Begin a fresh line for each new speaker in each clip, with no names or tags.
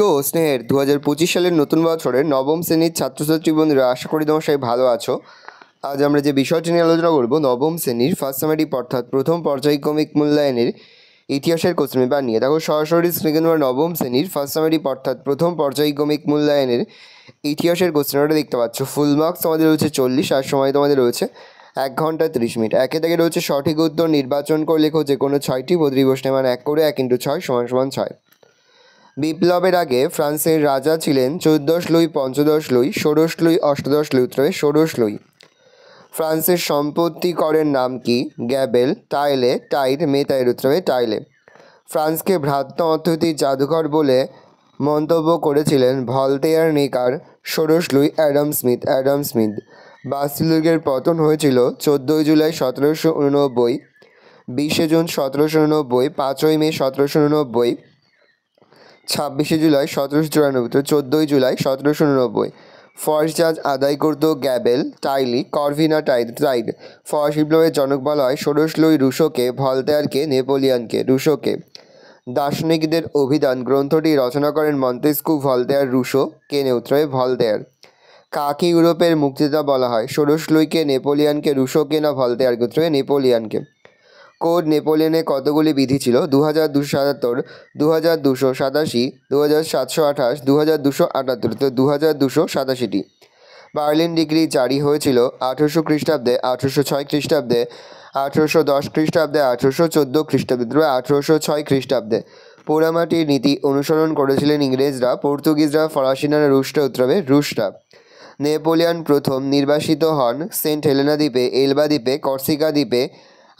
তো স্নেহের 2025 সালের নতুন বছরের নবম শ্রেণীর ছাত্রছাত্রী বন্ধুরা, আশা করি তোমার সবাই ভালো আছো। আজ আমরা যে বিষয়টি নিয়ে আলোচনা করব, নবম শ্রেণীর ফার্স্ট সামেটিভ অর্থাৎ প্রথম পর্যায়ক্রমিক মূল্যায়নের ইতিহাসের কোশ্চেন পেপার নিয়ে। দেখো সরাসরি স্ক্রিনে তোমরা নবম শ্রেণীর ফার্স্ট সামেটিভ অর্থাৎ প্রথম পর্যায়ক্রমিক মূল্যায়নের ইতিহাসের কোশ্চেন পেপারটা দেখতে পাচ্ছ। ফুল মার্কস তোমাদের রয়েছে 40 আর সময় তোমাদের রয়েছে 1 ঘন্টা 30 মিনিট। একে থেকে রয়েছে সঠিক উত্তর নির্বাচন করে লেখো যে কোনো 6টি প্রতিটি প্রশ্নের মান 1 করে 1 × 6 = 6। বিপ্লবের আগে ফ্রান্সের রাজা ছিলেন 14 লুই, 15 লুই, 16 লুই, 18 লুই, উত্তরে 16 লুই। ফ্রান্সের সম্পত্তি করের নাম কি? গ্যাবেল, টাইলে, টাইড, মেতাইর, উত্তরে টাইলে। ফ্রান্সকে ভ্রাত্য অর্থনীতির জাদুঘর বলে মন্তব্য করেছিলেন ভলতেয়ার, নেকার, 16 লুই, অ্যাডাম স্মিথ। বাস্তিল পতন হয়েছিল 14 জুলাই 1789, 20 জুন 1789, 5 মে 1789, 26 জুলাই 1794, 14 জুলাই 1789। ফরাসি জাহাজ আদায় করত গ্যাবেল, টাইলি, করভিনা, টাইড। ফরাসি বিপ্লবের জনক বলা হয় 16 লুই রুশোকে, ভলতেয়ারকে, নেপোলিয়নকে। রুশোকে। দার্শনিকদের অভিধান গ্রন্থটি রচনা করেন মন্তেস্কু, ভলতেয়ার, রুশো, কে, উত্তরে ভলতেয়ার। কাকে ইউরোপের মুক্তিযোদ্ধা বলা হয়? 16 লুইকে, নেপোলিয়নকে, রুশোকে না ভলতেয়ারকে? উত্তরে নেপোলিয়নকে। কোড নেপোলিয়নের কতগুলি বিধি ছিল? 2277, 2287, 2728, 2278, 2287টি। বার্লিন ডিগ্রি জারি হয়েছিল 1800 খ্রিস্টাব্দে, 1806 খ্রিস্টাব্দে, 1810 খ্রিস্টাব্দে, 1814 খ্রিস্টাব্দে, 1806 খ্রিস্টাব্দে। পোড়ামাটির নীতি অনুসরণ করেছিলেন ইংরেজরা, পর্তুগিজরা, ফরাসিরা, রুশরা? উত্তরে রুশরা। নেপোলিয়ন প্রথম নির্বাসিত হন সেন্ট হেলেনা দ্বীপে, এলবা দ্বীপে, কর্সিকা দ্বীপে,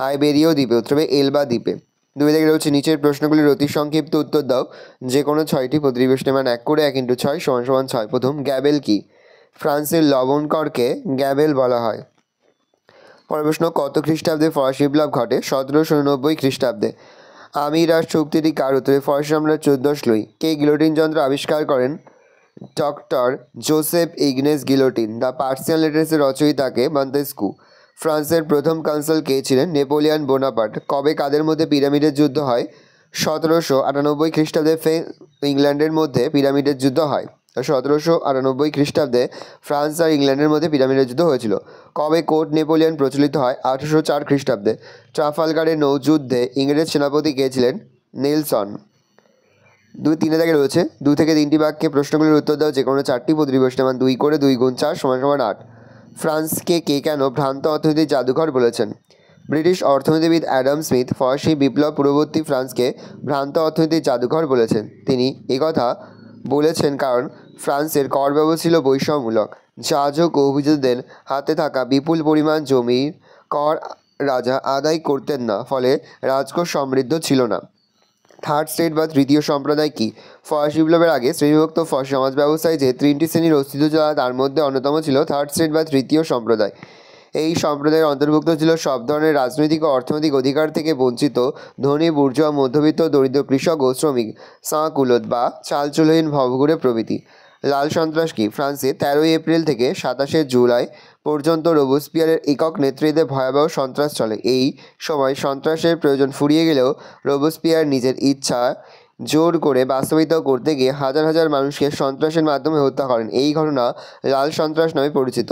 আইবেরীয় দ্বীপে, উত্তরে এলবা দ্বীপে। 2 থেকে রয়েছে নিচের প্রশ্নগুলির অতি সংক্ষিপ্ত উত্তর দাও যে কোনো 6টি প্রতিটি প্রশ্নের মান 1 করে 1 × 6 = 6। প্রথম, গ্যাবেল কি? ফ্রান্সের লবণকরকে গ্যাবেল বলা হয়। পরের প্রশ্ন, কত খ্রিস্টাব্দে ফরাসি বিপ্লব ঘটে? 1790 খ্রিস্টাব্দে। আমির আর চুক্তিটি কার? উত্তরে ফরাসি সম্রাট 14 লুই। কে গিলোটিন যন্ত্র আবিষ্কার করেন? Doctor Joseph Ignace Guillotine. The Persian লেটার্সের রচয়িতাকে? মন্তেস্কু। ফ্রান্সের প্রথম কনসাল কে ছিলেন? Napoleon Bonaparte. কবে কাদের মধ্যে পিরামিডের যুদ্ধ হয়? 1798 খ্রিস্টাব্দে ইংল্যান্ডের মধ্যে পিরামিডের যুদ্ধ হয়। 1798 খ্রিস্টাব্দে ফ্রান্স আর ইংল্যান্ডের মধ্যে পিরামিডের যুদ্ধ হয়েছিল। কবে কোড নেপোলিয়ন প্রচলিত হয়? 1804 খ্রিস্টাব্দে। ট্রাফালগারের নৌযুদ্ধে ইংরেজ সেনাপতি কে ছিলেন? নেলসন। 3 থেকে রয়েছে 2 থেকে 3টি বাক্যে প্রশ্নগুলির উত্তর দাও যে কোনো 4টি প্রতিটি প্রশ্নের মান 2 করে 2 × 4 = 8। ফ্রান্সকে কে কেন ভ্রান্ত অর্থনীতির জাদুঘর বলেছেন? ব্রিটিশ অর্থনীতিবিদ অ্যাডাম স্মিথ ফরাসি বিপ্লব পূর্ববর্তী ফ্রান্সকে ভ্রান্ত অর্থনীতির জাদুঘর বলেছেন। তিনি একথা বলেছেন কারণ ফ্রান্সের কর ব্যবস্থা ছিল বৈষম্যমূলক। যাজক ও অভিজাতদের হাতে থাকা বিপুল পরিমাণ জমির কর রাজা আদায় করতেন না, ফলে রাজকোষ সমৃদ্ধ ছিল না। থার্ড স্টেট বা তৃতীয় সম্প্রদায় কি? ফরাসি বিপ্লবের আগে শ্রেণীবিভক্ত ফরাসি সমাজ ব্যবস্থায় যে 3টি শ্রেণীর অস্তিত্ব ছিল তার মধ্যে অন্যতম ছিল থার্ড স্টেট বা তৃতীয় সম্প্রদায়। এই সম্প্রদায়ের অন্তর্ভুক্ত ছিল সব ধরনের রাজনৈতিক ও অর্থনৈতিক অধিকার থেকে বঞ্চিত ধনী, বুর্জোয়া, মধ্যবিত্ত, দরিদ্র কৃষক ও শ্রমিক, সাঁ-কুলোত বা চালচুলোহীন ভবঘুরে প্রভৃতি। লাল সন্ত্রাস কি? ফ্রান্সে 13 এপ্রিল থেকে 27 জুলাই পর্যন্ত রোবসপিয়ারের একক নেতৃত্বে ভয়াবহ সন্ত্রাস চলে। এই সময় সন্ত্রাসের প্রয়োজন ফুরিয়ে গেলেও রোবসপিয়ার নিজের ইচ্ছা জোর করে বাস্তবায়িত করতে গিয়ে হাজার হাজার মানুষকে সন্ত্রাসের মাধ্যমে হত্যা করেন। এই ঘটনা লাল সন্ত্রাস নামে পরিচিত।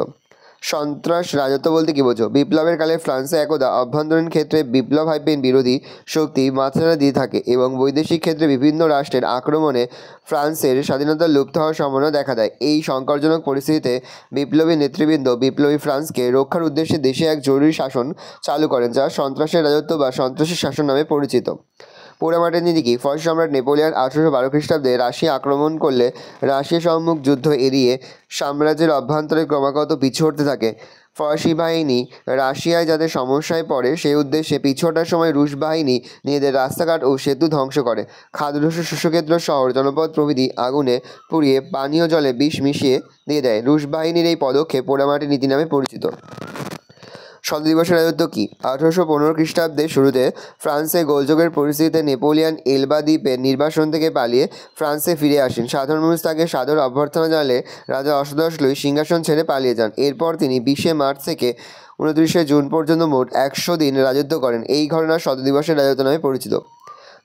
সন্ত্রাস রাজত্ব বলতে কী বোঝো? বিপ্লবের কালে ফ্রান্সে একদা অভ্যন্তরীণ ক্ষেত্রে বিপ্লব বিরোধী শক্তি মাথাচাড়া দিয়ে থাকে এবং বৈদেশিক ক্ষেত্রে বিভিন্ন রাষ্ট্রের আক্রমণে ফ্রান্সের স্বাধীনতা লুপ্ত হওয়ার সম্ভাবনা দেখা দেয়। এই সংকটজনক পরিস্থিতিতে বিপ্লবী নেতৃবৃন্দ বিপ্লবী ফ্রান্সকে রক্ষার উদ্দেশ্যে দেশে এক জরুরি শাসন চালু করেন যা সন্ত্রাসের রাজত্ব বা সন্ত্রাসী শাসন নামে পরিচিত। পোড়ামাটির নীতি কি? ফরাসি সম্রাট নেপোলিয়ন 1812 খ্রিস্টাব্দে রাশিয়া আক্রমণ করলে রাশিয়া সম্মুখ যুদ্ধ এড়িয়ে সাম্রাজ্যের অভ্যন্তরে ক্রমাগত পিছু হটতে থাকে। ফরাসি বাহিনী রাশিয়ায় যাতে সমস্যায় পড়ে সেই উদ্দেশ্যে পিছু হটার সময় রুশ বাহিনী নিজেদের রাস্তাঘাট ও সেতু ধ্বংস করে। খাদ্যশস্য, শস্যক্ষেত্র, শহর, জনপদ প্রভৃতি আগুনে পুড়িয়ে পানীয় জলে বিষ মিশিয়ে দিয়ে দেয়। রুশ বাহিনীর এই পদক্ষেপ পোড়ামাটির নীতি নামে পরিচিত। শতদিবসের রাজত্ব কি? 1815 খ্রিস্টাব্দের শুরুতে ফ্রান্সে গোলযোগের পরিস্থিতিতে নেপোলিয়ন এলবা দ্বীপের নির্বাসন থেকে পালিয়ে ফ্রান্সে ফিরে আসেন। সাধারণ মানুষ তাকে সাদর অভ্যর্থনা জানালে রাজা 18 লুই সিংহাসন ছেড়ে পালিয়ে যান। এরপর তিনি 20 মার্চ থেকে 29 জুন পর্যন্ত মোট 100 দিন রাজত্ব করেন। এই ঘটনা শতদিবসের রাজত্ব নামে পরিচিত।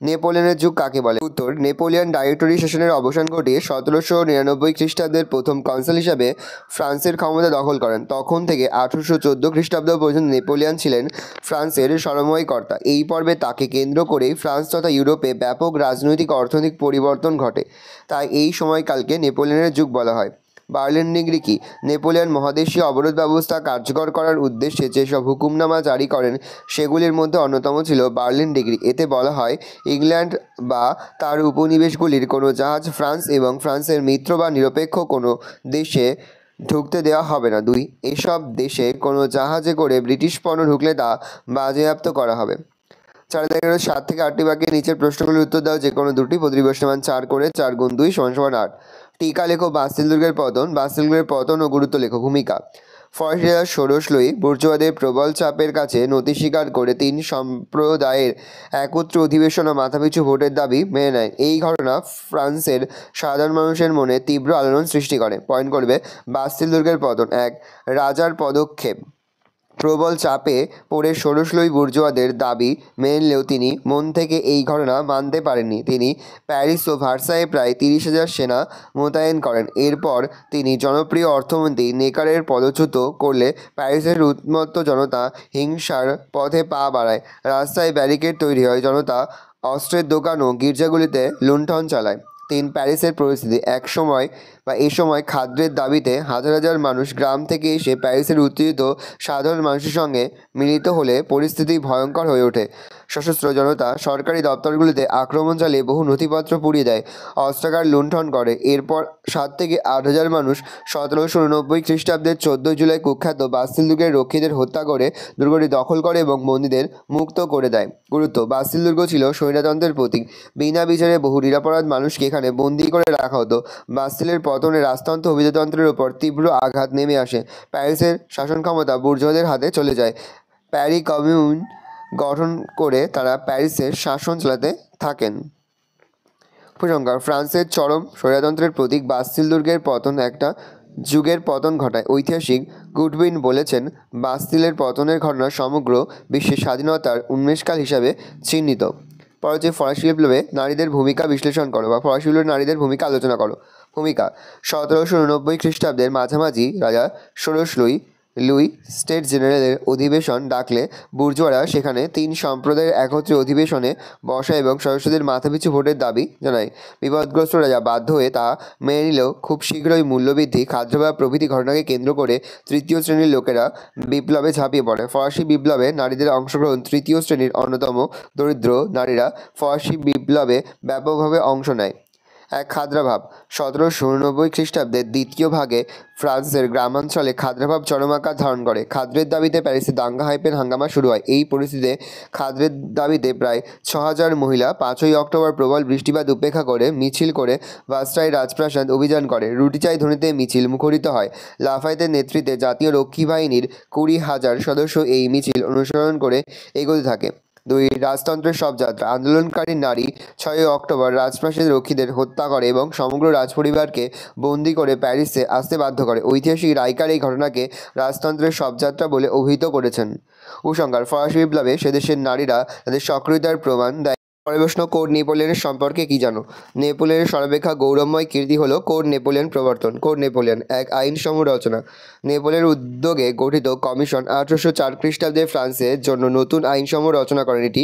নেপোলিয়নের যুগ কাকে বলে? উত্তর, নেপোলিয়ন ডাইরেক্টরি শাসনের অবসান ঘটিয়ে 1799 খ্রিস্টাব্দের প্রথম কনসাল হিসাবে ফ্রান্সের ক্ষমতা দখল করেন। তখন থেকে 1814 খ্রিস্টাব্দ পর্যন্ত নেপোলিয়ন ছিলেন ফ্রান্সের সর্বময় কর্তা। এই পর্বে তাকে কেন্দ্র করেই ফ্রান্স তথা ইউরোপে ব্যাপক রাজনৈতিক অর্থনৈতিক পরিবর্তন ঘটে, তাই এই সময়কালকে নেপোলিয়নের যুগ বলা হয়। বার্লিন ডিগ্রি কি? নেপোলিয়ন মহাদেশীয় অবরোধ ব্যবস্থা কার্যকর করার উদ্দেশ্যে যেসব হুকুমনামা জারি করেন সেগুলির মধ্যে অন্যতম ছিল বার্লিন ডিগ্রি। এতে বলা হয়, ইংল্যান্ড বা তার উপনিবেশগুলির কোনো জাহাজ ফ্রান্স এবং ফ্রান্সের মিত্র বা নিরপেক্ষ কোনো দেশে ঢুকতে দেওয়া হবে না। 2, এসব দেশে কোনো জাহাজে করে ব্রিটিশ পণ্য ঢুকলে তা বাজেয়াপ্ত করা হবে। 4 থেকে 7 থেকে 8টি বাক্যে নিচের প্রশ্নগুলির উত্তর দাও, যে কোনো দুটি। প্রতিটি প্রশ্নের মান 4 করে, 4 গুণ 2 = 8। টিকা লেখো। বাস্তিল দুর্গের পতন। বাস্তিল দুর্গের পতন ও গুরুত্ব লেখো। ভূমিকা। ফরাসি রাজা ষোড়শ লুই বুর্জোয়াদের প্রবল চাপের কাছে নতি স্বীকার করে 3 সম্প্রদায়ের একত্র অধিবেশন ও মাথাপিছু ভোটের দাবি মেনে নেয়। এই ঘটনা ফ্রান্সের সাধারণ মানুষের মনে তীব্র আলোড়ন সৃষ্টি করে। পয়েন্ট করবে। বাস্তিল দুর্গের পতন। 1, রাজার পদক্ষেপ। প্রবল চাপে পড়ে ষোড়শ লুই বুর্জোয়াদের দাবি মেনে নিলেও তিনি মন থেকে এই ঘটনা মানতে পারেননি। তিনি প্যারিস ও ভার্সাইয়ে প্রায় 30,000 সেনা মোতায়েন করেন। এরপর তিনি জনপ্রিয় অর্থমন্ত্রী নেকারের পদচ্যুত করলে প্যারিসের উন্মত্ত জনতা হিংসার পথে পা বাড়ায়। রাস্তায় ব্যারিকেড তৈরি হয়। জনতা অস্ত্রের দোকান ও গির্জাগুলিতে লুণ্ঠন চালায়। 3, প্যারিসের পরিস্থিতি। এ সময় খাদ্যের দাবিতে হাজার হাজার মানুষ গ্রাম থেকে এসে প্যারিসের উত্তেজিত সাধারণ মানুষের সঙ্গে মিলিত হলে পরিস্থিতি ভয়ঙ্কর হয়ে ওঠে। সশস্ত্র জনতা সরকারি দপ্তরগুলিতে আক্রমণ চালিয়ে বহু নথিপত্র পুড়িয়ে দেয়, অস্ত্রাগার লুণ্ঠন করে। এরপর 7 থেকে 8,000 মানুষ 1789 খ্রিস্টাব্দের 14 জুলাই কুখ্যাত বাস্তিল দুর্গের রক্ষীদের হত্যা করে দুর্গটি দখল করে এবং বন্দীদের মুক্ত করে দেয়। গুরুত্ব। বাস্তিল দুর্গ ছিল স্বৈরতন্ত্রের প্রতীক। বিনা বিচারে বহু নিরপরাধ মানুষকে এখানে বন্দী করে রাখা হতো। বাস্তিলের পতনে রাজতন্ত্র ও বিধতন্ত্রের উপর তীব্র আঘাত নেমে আসে। প্যারিসের শাসন ক্ষমতা বুর্জোয়াদের হাতে চলে যায়। প্যারি কমিউন গঠন করে তারা প্যারিসের শাসন চালাতে থাকেন। উপসংহার। ফ্রান্সের চরম স্বৈরতন্ত্রের প্রতীক বাস্তিল দুর্গের পতন একটা যুগের পতন ঘটায়। ঐতিহাসিক গুডউইন বলেছেন, বাস্তিলের পতনের ঘটনা সমগ্র বিশ্বের স্বাধীনতার উন্মেষকাল হিসাবে চিহ্নিত। পরে হচ্ছে ফরাসি বিপ্লবে নারীদের ভূমিকা বিশ্লেষণ করো বা ফরাসি বিপ্লবে নারীদের ভূমিকা আলোচনা করো। ভূমিকা। 1789 খ্রিস্টাব্দের মাঝামাঝি রাজা ষোড়শ লুই স্টেট জেনারেলের অধিবেশন ডাকলে বুর্জোয়ারা সেখানে 3 সম্প্রদায়ের একত্রে অধিবেশনে বসা এবং সদস্যদের মাথাপিছু ভোটের দাবি জানায়। বিপদগ্রস্ত রাজা বাধ্য হয়ে তা মেনে নিলেও খুব শীঘ্রই মূল্যবৃদ্ধি, খাদ্যাভাব প্রভৃতি ঘটনাকে কেন্দ্র করে তৃতীয় শ্রেণীর লোকেরা বিপ্লবে ঝাঁপিয়ে পড়ে। ফরাসি বিপ্লবে নারীদের অংশগ্রহণ। তৃতীয় শ্রেণীর অন্যতম দরিদ্র নারীরা ফরাসি বিপ্লবে ব্যাপকভাবে অংশ নেয়। 1, খাদ্যাভাব। 1789 খ্রিস্টাব্দের দ্বিতীয় ভাগে ফ্রান্সের গ্রামাঞ্চলে খাদ্যাভাব চরম আকার ধারণ করে। খাদ্যের দাবিতে প্যারিসে দাঙ্গা হাঙ্গামা শুরু হয়। এই পরিস্থিতিতে খাদ্যের দাবিতে প্রায় 6,000 মহিলা 5ই অক্টোবর প্রবল বৃষ্টিপাত উপেক্ষা করে মিছিল করে ভার্সাই রাজপ্রাসাদ অভিযান করে। রুটি চাই ধ্বনিতে মিছিল মুখরিত হয়। লাফায়েতের নেতৃত্বে জাতীয় রক্ষী বাহিনীর 20,000 সদস্য এই মিছিল অনুসরণ করে এগোতে থাকে। 2, রাজতন্ত্রের সব যাত্রা। আন্দোলনকারী নারী 6 অক্টোবর রাজপ্রাসাদের রক্ষীদের হত্যা করে এবং সমগ্র রাজপরিবারকে বন্দী করে প্যারিসে আসতে বাধ্য করে। ঐতিহাসিক রাইকার এই ঘটনাকে রাজতন্ত্রের শবযাত্রা বলে অভিহিত করেছেন। উপসংহার। ফরাসি বিপ্লবে সেদেশের নারীরা তাদের সক্রিয়তার প্রমাণ দেয়। পরের প্রশ্ন, কোড নেপোলিয়নের সম্পর্কে কি জানো? নেপোলিয়নের সর্বাপেক্ষা গৌরবময় কীর্তি হলো কোড নেপোলিয়ন প্রবর্তন। Code Napoleon. 1, আইনসমূহ রচনা। নেপোলিয়নের উদ্যোগে গঠিত কমিশন 1804 খ্রিস্টাব্দে ফ্রান্সের জন্য নতুন আইনসমূহ রচনা করেন। এটি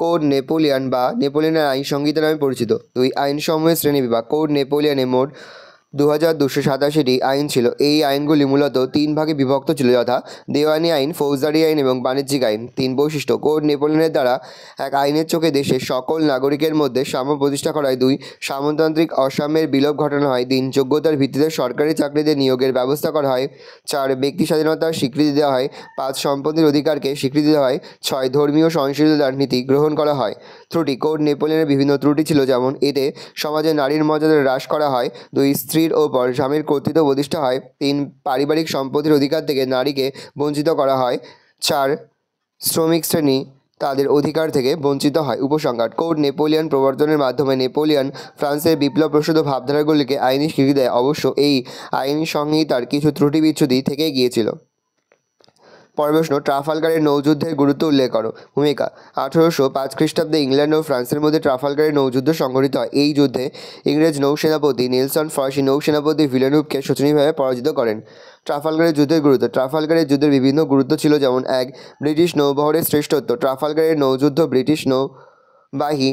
কোড নেপোলিয়ন বা নেপোলিয়নের আইন সংহিতা নামে পরিচিত। 2, আইনসমূহের শ্রেণীবিভাগ। কোড নেপোলিয়নে মোট 2287টি আইন ছিল। এই আইনগুলি মূলত 3 ভাগে বিভক্ত ছিল, যথা দেওয়ানি আইন, ফৌজদারি আইন এবং বাণিজ্যিক আইন। 3, বৈশিষ্ট্য। কোড নেপোলিয়নের দ্বারা এক আইনের চোখে দেশের সকল নাগরিকের মধ্যে সাম্য প্রতিষ্ঠা করা হয়। 2, সামন্ততান্ত্রিক অসাম্যের বিলোপ ঘটানো হয়। 3, যোগ্যতার ভিত্তিতে সরকারি চাকরিতে নিয়োগের ব্যবস্থা করা হয়। 4, ব্যক্তি স্বাধীনতার স্বীকৃতি দেওয়া হয়। 5, সম্পত্তির অধিকারকে স্বীকৃতি দেওয়া হয়। 6, ধর্মীয় সহিষ্ণুতার নীতি গ্রহণ করা হয়। ত্রুটি। কোড নেপোলিয়নের বিভিন্ন ত্রুটি ছিল, যেমন এতে সমাজে নারীর মর্যাদা হ্রাস করা হয়। 2, স্ত্রীর ওপর স্বামীর কর্তৃত্ব প্রতিষ্ঠা হয়। 3, পারিবারিক সম্পত্তির অধিকার থেকে নারীকে বঞ্চিত করা হয়। 4, শ্রমিক শ্রেণী তাদের অধিকার থেকে বঞ্চিত হয়। উপসংহার। কোড নেপোলিয়ন প্রবর্তনের মাধ্যমে নেপোলিয়ন ফ্রান্সের বিপ্লবপ্রসূত ভাবধারাগুলিকে আইনি স্বীকৃতি দেয়। অবশ্য এই আইন সংহিতার কিছু ত্রুটি বিচ্ছুতি থেকে গিয়েছিল। পরের প্রশ্ন, ট্রাফালগারের নৌযুদ্ধের গুরুত্ব উল্লেখ করো। ভূমিকা: 1805 খ্রিস্টাব্দে ইংল্যান্ড ও ফ্রান্সের মধ্যে ট্রাফালগারের নৌযুদ্ধ সংঘটিত হয়। এই যুদ্ধে ইংরেজ নৌসেনাপতি নেলসন ফরাসি নৌসেনাপতি ভিলেনুভকে শোচনীয়ভাবে পরাজিত করেন। ট্রাফালগারের যুদ্ধের গুরুত্ব: ট্রাফালগারের যুদ্ধের বিভিন্ন গুরুত্ব ছিল, যেমন: 1. ব্রিটিশ নৌবহরের শ্রেষ্ঠত্ব: ট্রাফালগারের নৌযুদ্ধ ব্রিটিশ নৌবাহিনী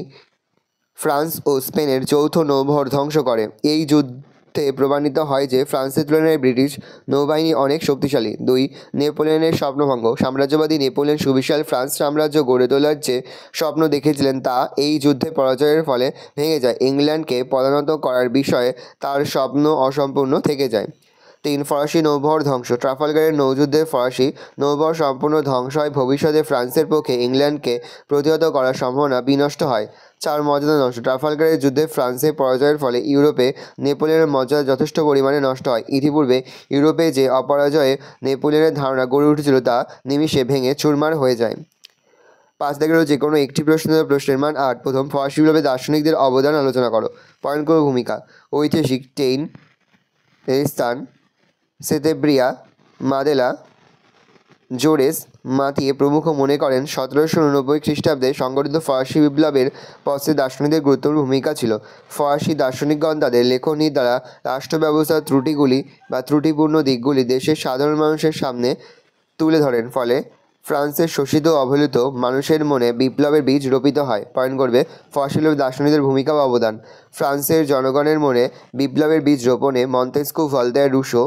ফ্রান্স ও স্পেনের যৌথ নৌবহর ধ্বংস করে। এই যুদ্ধে প্রমাণিত হয় যে ফ্রান্সের তুলনায় ব্রিটিশ নৌবাহিনী অনেক শক্তিশালী। 2. নেপোলিয়নের স্বপ্নভঙ্গ: সাম্রাজ্যবাদী নেপোলিয়ন সুবিশাল ফ্রান্স সাম্রাজ্য গড়ে তোলার যে স্বপ্ন দেখেছিলেন তা এই যুদ্ধে পরাজয়ের ফলে ভেঙে যায়। ইংল্যান্ডকে পদানত করার বিষয়ে তার স্বপ্ন অসম্পূর্ণ থেকে যায়। 3. ফরাসি নৌবহর ধ্বংস: ট্রাফালগারের নৌযুদ্ধে ফরাসি নৌবহর সম্পূর্ণ ধ্বংস হয়। ভবিষ্যতে ফ্রান্সের পক্ষে ইংল্যান্ডকে প্রতিহত করার সম্ভাবনা বিনষ্ট হয়। 4. মর্যাদা নষ্ট: ট্রাফালগারের যুদ্ধে ফ্রান্সের পরাজয়ের ফলে ইউরোপে নেপোলিয়নের মর্যাদা যথেষ্ট পরিমাণে নষ্ট হয়। ইতিপূর্বে ইউরোপে যে অপরাজয়ে নেপোলিয়নের ধারণা গড়ে উঠেছিল তা নিমিষে ভেঙে চুরমার হয়ে যায়। 5 থেকে যে কোনো একটি প্রশ্নের মান 8। প্রথম, ফরাসি বিপ্লবে দার্শনিকদের অবদান আলোচনা করো। পয়েন্ট করো। ভূমিকা: ঐতিহাসিক টেইন, স্থান: সেতেব্রিয়া, মাদেলা, জোরেস, মাথিয়ে প্রমুখ মনে করেন 1789 খ্রিস্টাব্দে সংঘটিত ফরাসি বিপ্লবের পথে দার্শনিকদের গুরুত্বপূর্ণ ভূমিকা ছিল। ফরাসি দার্শনিকগণ তাদের লেখনী দ্বারা রাষ্ট্র ব্যবস্থার ত্রুটিগুলি বা ত্রুটিপূর্ণ দিকগুলি দেশের সাধারণ মানুষের সামনে তুলে ধরেন। ফলে ফ্রান্সের শোষিত ও অবহেলিত মানুষের মনে বিপ্লবের বীজ রোপিত হয়। পয়েন্ট করবে। ফরাসি দার্শনিকদের ভূমিকা বা অবদান: ফ্রান্সের জনগণের মনে বিপ্লবের বীজ রোপণে মন্তেস্কু, ভলতেয়ার, রুশো,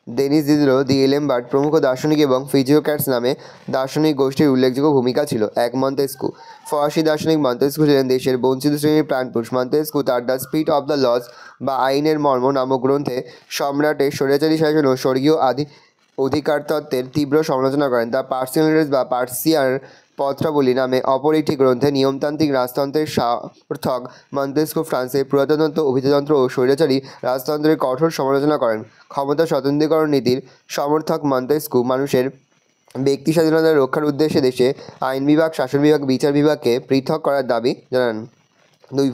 ডেনিস দিদিরো, দি'এলেমবার্ট প্রমুখ দার্শনিক এবং ফিজিওক্র্যাটস নামে দার্শনিক গোষ্ঠীর উল্লেখযোগ্য ভূমিকা ছিল। 1. মন্তেস্কু: ফরাসি দার্শনিক মন্তেস্কু ছিলেন দেশের বঞ্চিত শ্রেণীর প্রাণপুরুষ। মন্তেস্কু তার the spirit of the laws বা আইনের মর্ম নামক গ্রন্থে সম্রাটের স্বৈরাচারী শাসন ও স্বর্গীয় অধিকারতত্ত্বের তীব্র সমালোচনা করেন। দ্য পার্সিয়ান বা পার্সিয়ার পত্রাবলী নামে অপর একটি গ্রন্থে নিয়মতান্ত্রিক রাজতন্ত্রের সমর্থক মন্তেস্কু ফ্রান্সের পুরাতনতন্ত্র, অভিজাততন্ত্র ও স্বৈরাচারী রাজতন্ত্রের কঠোর সমালোচনা করেন। ক্ষমতা স্বতন্ত্রীকরণ নীতির সমর্থক মন্তেস্কু মানুষের ব্যক্তি স্বাধীনতা রক্ষার উদ্দেশ্যে দেশে আইন বিভাগ, শাসন বিভাগ, বিচার বিভাগকে পৃথক করার দাবি জানান। 2.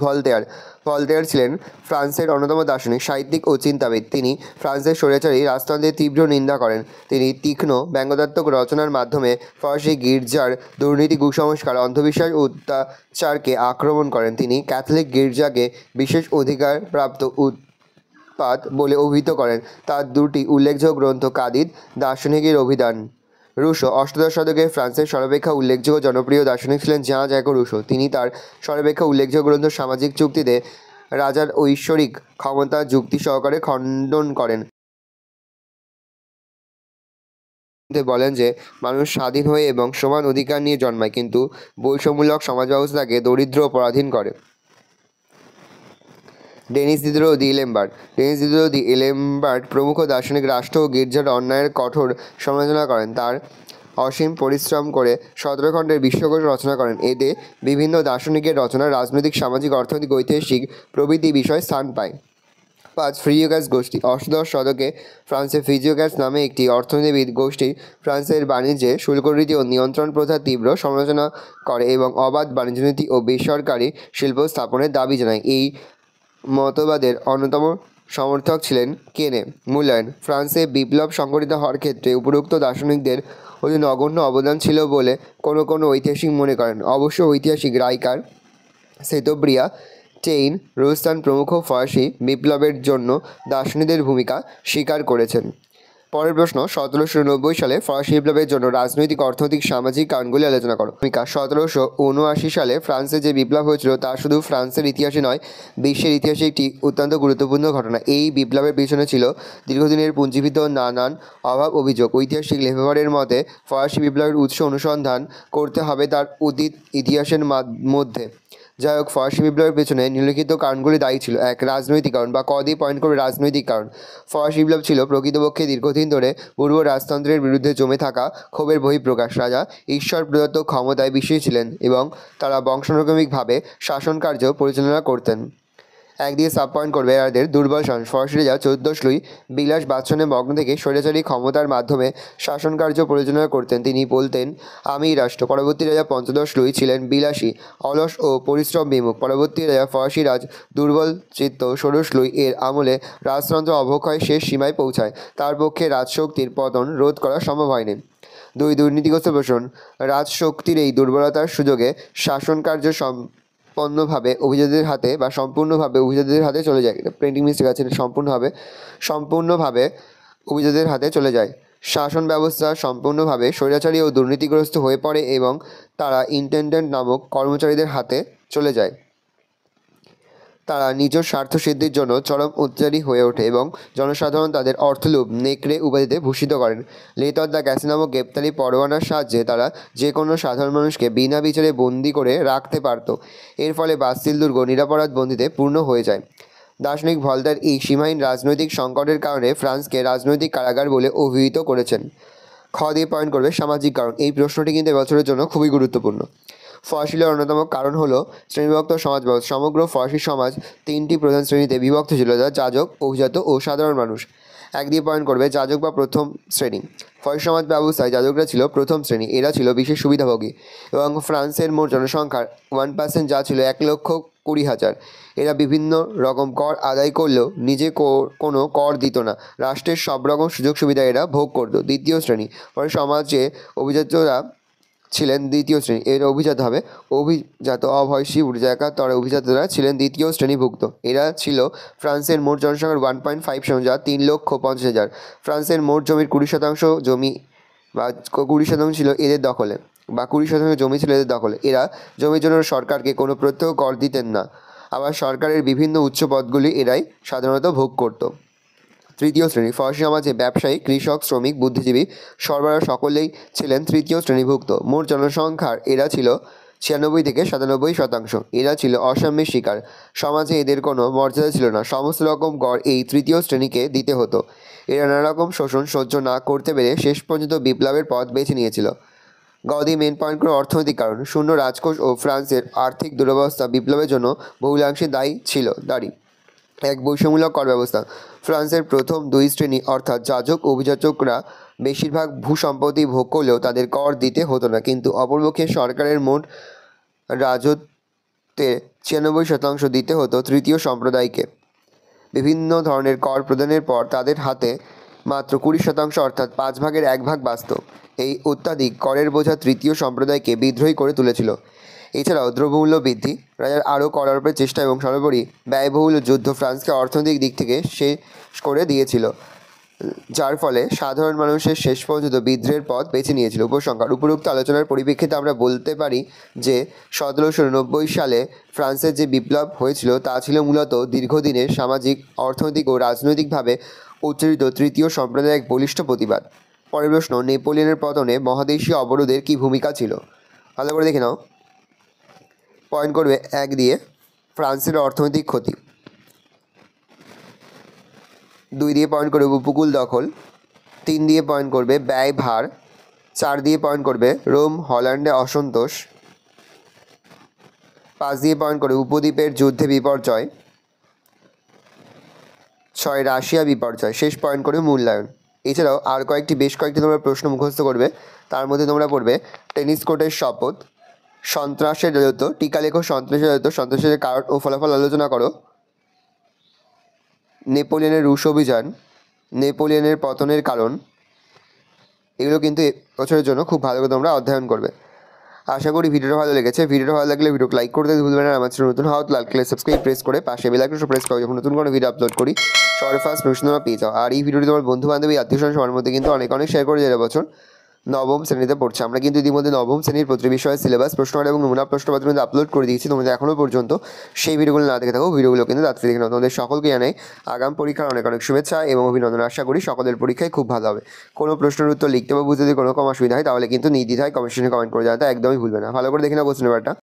ভলতেয়ার ছিলেন ফ্রান্সের অন্যতম দার্শনিক, সাহিত্যিক ও চিন্তাবিদ। তিনি ফ্রান্সের স্বৈরাচারী রাজতন্ত্রের তীব্র নিন্দা করেন। তিনি তীক্ষ্ণ ব্যঙ্গাত্মক রচনার মাধ্যমে ফরাসি গির্জার দুর্নীতি, কুসংস্কার, অন্ধবিশ্বাস ও অত্যাচারকে আক্রমণ করেন। তিনি ক্যাথলিক গির্জাকে বিশেষ অধিকার প্রাপ্ত উৎপাত বলে অভিহিত করেন। তার 2টি উল্লেখযোগ্য গ্রন্থ: কাদিদ, দার্শনিকের অভিধান। রুশো: অষ্টাদশ শতকে ফ্রান্সের সর্বাপেক্ষা উল্লেখযোগ্য জনপ্রিয় দার্শনিক ছিলেন জ্যাঁ জ্যাকো রুশো। তিনি তার সর্বাপেক্ষা উল্লেখযোগ্য গ্রন্থ সামাজিক চুক্তিতে রাজার ঐশ্বরিক ক্ষমতা যুক্তি সহকারে খণ্ডন করেন। বলেন যে মানুষ স্বাধীন হয়ে এবং সমান অধিকার নিয়ে জন্মায়, কিন্তু বৈষম্যমূলক সমাজ ব্যবস্থা তাকে দরিদ্র ও পরাধীন করে। ডেনিস দিদিরো, দি'এলেমবার্ট প্রমুখ দার্শনিক রাষ্ট্র ও গির্জার অন্যায়ের কঠোর সমালোচনা করেন। তার অসীম পরিশ্রম করে 17 খণ্ডের বিশ্বকোষ রচনা করেন। এতে বিভিন্ন দার্শনিকের রচনা রাজনৈতিক, সামাজিক, অর্থনৈতিক, ঐতিহাসিক প্রভৃতি বিষয় স্থান পায়। 5. ফিজিওক্র্যাটস গোষ্ঠী: অষ্টাদশ শতকে ফ্রান্সে ফিজিওক্র্যাটস নামে একটি অর্থনীতিবিদ গোষ্ঠী ফ্রান্সের বাণিজ্যে শুল্করীতি ও নিয়ন্ত্রণ প্রথার তীব্র সমালোচনা করে এবং অবাধ বাণিজ্যনীতি ও বেসরকারি শিল্প স্থাপনের দাবি জানায়। এই মতবাদের অন্যতম সমর্থক ছিলেন কেনে। মূল্যায়ন: ফ্রান্সে বিপ্লব সংঘটিত হওয়ার ক্ষেত্রে উপরোক্ত দার্শনিকদের অতি নগণ্য অবদান ছিল বলে কোনো ঐতিহাসিক মনে করেন। অবশ্য ঐতিহাসিক রাইকার, সেতোব্রিয়া, টেইন, রোস্তান প্রমুখ ফরাসি বিপ্লবের জন্য দার্শনিকদের ভূমিকা স্বীকার করেছেন। পরের প্রশ্ন, 1790 সালে ফরাসি বিপ্লবের জন্য রাজনৈতিক, অর্থনৈতিক, সামাজিক কারণগুলি আলোচনা করো। ভূমিকা: 1779 সালে ফ্রান্সে যে বিপ্লব হয়েছিল তা শুধু ফ্রান্সের ইতিহাসে নয়, বিশ্বের ইতিহাসে একটি অত্যন্ত গুরুত্বপূর্ণ ঘটনা। এই বিপ্লবের পিছনে ছিল দীর্ঘদিনের পুঞ্জীভূত নানান অভাব, অভিযোগ। ঐতিহাসিক লেফেভারের মতে ফরাসি বিপ্লবের উৎস অনুসন্ধান করতে হবে তার অতীত ইতিহাসের মধ্যে। যাই হোক, ফরাসি বিপ্লবের পেছনে নিম্নলিখিত কারণগুলি দায়ী ছিল। 1. রাজনৈতিক কারণ বা কদি পয়েন্ট করে রাজনৈতিক কারণ: ফরাসি বিপ্লব ছিল প্রকৃতপক্ষে দীর্ঘদিন ধরে পূর্ব রাজতন্ত্রের বিরুদ্ধে জমে থাকা ক্ষোভের বহিঃপ্রকাশ। রাজা ঈশ্বর প্রদত্ত ক্ষমতায় বিশ্বাসী ছিলেন এবং তারা বংশানুক্রমিকভাবে শাসনকার্য পরিচালনা করতেন। একদিকে সাব পয়েন্ট করবে এরাদের দুর্বল শাসন: ফরাসি রাজা 14 লুই বিলাস বাদশাহে মগ্ন থেকে স্বৈরাচারী ক্ষমতার মাধ্যমে শাসনকার্য পরিচালনা করতেন। তিনি বলতেন, আমিই রাষ্ট্র। পরবর্তী রাজা 15 লুই ছিলেন বিলাসী, অলস ও পরিশ্রম বিমুখ। পরবর্তী রাজা ফরাসি রাজ দুর্বল চিত্ত 16 লুই এর আমলে রাজতন্ত্র অবক্ষয়ের শেষ সীমায় পৌঁছায়। তার পক্ষে রাজশক্তির পতন রোধ করা সম্ভব হয়নি। 2 দুর্নীতিগ্রস্ত প্রশাসন। রাজশক্তির এই দুর্বলতার সুযোগে শাসন কার্য সম্পূর্ণভাবে অভিজাতদের হাতে চলে যায়। প্রিন্টিং মিস্টেক আছে, সম্পূর্ণভাবে অভিজাতদের হাতে চলে যায়। শাসন ব্যবস্থা সম্পূর্ণভাবে স্বৈরাচারী ও দুর্নীতিগ্রস্ত হয়ে পড়ে এবং তারা ইন্টেন্ডেন্ট নামক কর্মচারীদের হাতে চলে যায়। তারা নিজ স্বার্থ সিদ্ধির জন্য চরম অত্যাচারী হয়ে ওঠে এবং জনসাধারণ তাদের অর্থলোভ নেকড়ে উপাধিতে ভূষিত করেন। লেট অফ দ্য ক্যাসি নামক গ্রেপ্তারি পরোয়ানার সাহায্যে তারা যে কোনো সাধারণ মানুষকে বিনা বিচারে বন্দি করে রাখতে পারত। এর ফলে বাস্তিল দুর্গ নিরপরাধ বন্দিতে পূর্ণ হয়ে যায়। দার্শনিক ভলতার এই সীমাহীন রাজনৈতিক সংকটের কারণে ফ্রান্সকে রাজনৈতিক কারাগার বলে অভিহিত করেছেন। খ দিয়ে পয়েন্ট করবে সামাজিক কারণ। এই প্রশ্নটি কিন্তু এবছরের জন্য খুবই গুরুত্বপূর্ণ। ফরাসিদের অন্যতম কারণ হলো শ্রেণীবিভক্ত সমাজ ব্যবস্থা। সমগ্র ফরাসি সমাজ 3টি প্রধান শ্রেণীতে বিভক্ত ছিল, যা যাজক, অভিজাত ও সাধারণ মানুষ। 1 দিয়ে পয়েন্ট করবে যাজক বা প্রথম শ্রেণী। ফরাসি সমাজ ব্যবস্থায় যাজকরা ছিল প্রথম শ্রেণী। এরা ছিল বিশেষ সুবিধাভোগী এবং ফ্রান্সের মোট জনসংখ্যার 1%, যা ছিল 1,20,000। এরা বিভিন্ন রকম কর আদায় করলেও নিজে কোনো কর দিত না। রাষ্ট্রের সব রকম সুযোগ সুবিধা এরা ভোগ করত। 2য় শ্রেণী। পরে সমাজে অভিজাতরা ছিলেন 2য় শ্রেণী। এর অভিজাত হবে অভয়সী উর্জাকার অভিজাতরা ছিলেন 2য় শ্রেণীভুক্ত। এরা ছিল ফ্রান্সের মোট জনসংখ্যার 1.5%, যা 3,50,000। ফ্রান্সের মোট জমির 20% জমি বা 20% ছিল এদের দখলে, বা 20% জমি ছিল এদের দখলে। এরা জমির জন্য সরকারকে কোনো প্রত্যক্ষ কর দিতেন না। আবার সরকারের বিভিন্ন উচ্চ পদগুলি এরাই সাধারণত ভোগ করত। 3য় শ্রেণী। ফরাসি সমাজে ব্যবসায়ী, কৃষক, শ্রমিক, বুদ্ধিজীবী, সরবরাহ সকলেই ছিলেন 3য় শ্রেণীভুক্ত। মোট জনসংখ্যার এরা ছিল 96 থেকে 97%। এরা ছিল অসাম্যের শিকার। সমাজে এদের কোনো মর্যাদা ছিল না। সমস্ত রকম কর এই 3য় শ্রেণীকে দিতে হতো। এরা নানা রকম শোষণ সহ্য না করতে পেরে শেষ পর্যন্ত বিপ্লবের পথ বেছে নিয়েছিল। গদি মেন পয়েন্ট করে অর্থনৈতিক কারণ। শূন্য রাজকোষ ও ফ্রান্সের আর্থিক দুরবস্থা বিপ্লবের জন্য বহুলাংশে দায়ী। 1 বৈষম্যমূলক কর ব্যবস্থা। ফ্রান্সের প্রথম 2 শ্রেণী অর্থাৎ যাজক ও অভিজাতকরা বেশিরভাগ ভূসম্পত্তি ভোগ করলেও তাদের কর দিতে হতো না, কিন্তু অপরপক্ষে সরকারের মোট রাজত্বের 96% দিতে হতো 3য় সম্প্রদায়কে। বিভিন্ন ধরনের কর প্রদানের পর তাদের হাতে মাত্র 20% অর্থাৎ 5 ভাগের 1 ভাগ বাঁচত। এই অত্যাধিক করের বোঝা 3য় সম্প্রদায়কে বিদ্রোহী করে তুলেছিল। এছাড়াও দ্রব্যমূল্য বৃদ্ধি, রাজার আরও কর আরোপের চেষ্টা এবং সর্বোপরি ব্যয়বহুল যুদ্ধ ফ্রান্সকে অর্থনৈতিক দিক থেকে শেষ করে দিয়েছিল, যার ফলে সাধারণ মানুষের শেষ পর্যন্ত বিদ্রোহের পথ বেছে নিয়েছিল। উপসংহার। উপরোক্ত আলোচনার পরিপ্রেক্ষিতে আমরা বলতে পারি যে 1790 সালে ফ্রান্সের যে বিপ্লব হয়েছিল তা ছিল মূলত দীর্ঘদিনের সামাজিক, অর্থনৈতিক ও রাজনৈতিকভাবে উচ্চারিত 3য় সম্প্রদায়ের এক বলিষ্ঠ প্রতিবাদ। পরের প্রশ্ন, নেপোলিয়নের পতনে মহাদেশীয় অবরোধের কী ভূমিকা ছিল? ভালো করে দেখে নাও। পয়েন্ট করবে 1 দিয়ে ফ্রান্সের অর্থনৈতিক ক্ষতি। 2 দিয়ে পয়েন্ট করবে উপকূল দখল। 3 দিয়ে পয়েন্ট করবে ব্যয় ভার। 4 দিয়ে পয়েন্ট করবে রোম হল্যান্ডে অসন্তোষ। 5 দিয়ে পয়েন্ট করবে উপদ্বীপের যুদ্ধে বিপর্যয়। 6 রাশিয়া বিপর্যয়। শেষ পয়েন্ট করবে মূল্যায়ন। এছাড়াও আর বেশ কয়েকটি তোমরা প্রশ্ন মুখস্থ করবে। তার মধ্যে তোমরা পড়বে টেনিস কোর্টের শপথ, সন্ত্রাসের রাজত্ব, টিকা লেখো সন্ত্রাসের রাজত্ব, সন্ত্রাসের কারণ ও ফলাফল আলোচনা করো, নেপোলিয়নের রুশ অভিযান, নেপোলিয়নের পতনের কারণ। এগুলো কিন্তু বছরের জন্য খুব ভালো করে তোমরা অধ্যয়ন করবে। আশা করি ভিডিওটা ভালো লেগেছে। ভিডিওটা ভালো লাগলে ভিডিওকে লাইক করতে ভুলবেন না। আমার চ্যানেল নতুন হওয়া লাল কালার সাবস্ক্রাইব প্রেস করে পাশে বেল আইকনটা প্রেস করো, যখন নতুন কোনো ভিডিও আপলোড করি সবার ফার্স্ট নোটিফিকেশন তোমরা পেয়ে যাও। আর এই ভিডিওটি তোমার বন্ধু বান্ধবী আত্মীয়স্বজন সবার মধ্যে কিন্তু অনেক শেয়ার করে যাবে। বছর 9ম শ্রেণীতে পড়ছে। আমরা কিন্তু ইতিমধ্যে 9ম শ্রেণীর প্রতি বিষয়ের সিলেবাস, প্রশ্নপত্র এবং নমুনা প্রশ্নপত্র কিন্তু আপলোড করে দিয়েছি। তোমরা এখনও পর্যন্ত সেই ভিডিওগুলো না দেখে থাকো, ভিডিওগুলো কিন্তু তাড়াতাড়ি দেখে নাও। তোমাদের সকলকে জানাই আগাম পরীক্ষার অনেক শুভেচ্ছা এবং অভিনন্দন। আশা করি সকলের পরীক্ষায় খুব ভালো হবে। কোনো প্রশ্নের উত্তর লিখতে বা বুঝতে যদি কোনো কম অসুবিধা হয় তাহলে কিন্তু নির্দ্বিধায় কমেন্ট করে জানাতে একদমই ভুলবে না। ভালো করে দেখে নাও কোশ্চেন পেপারটা।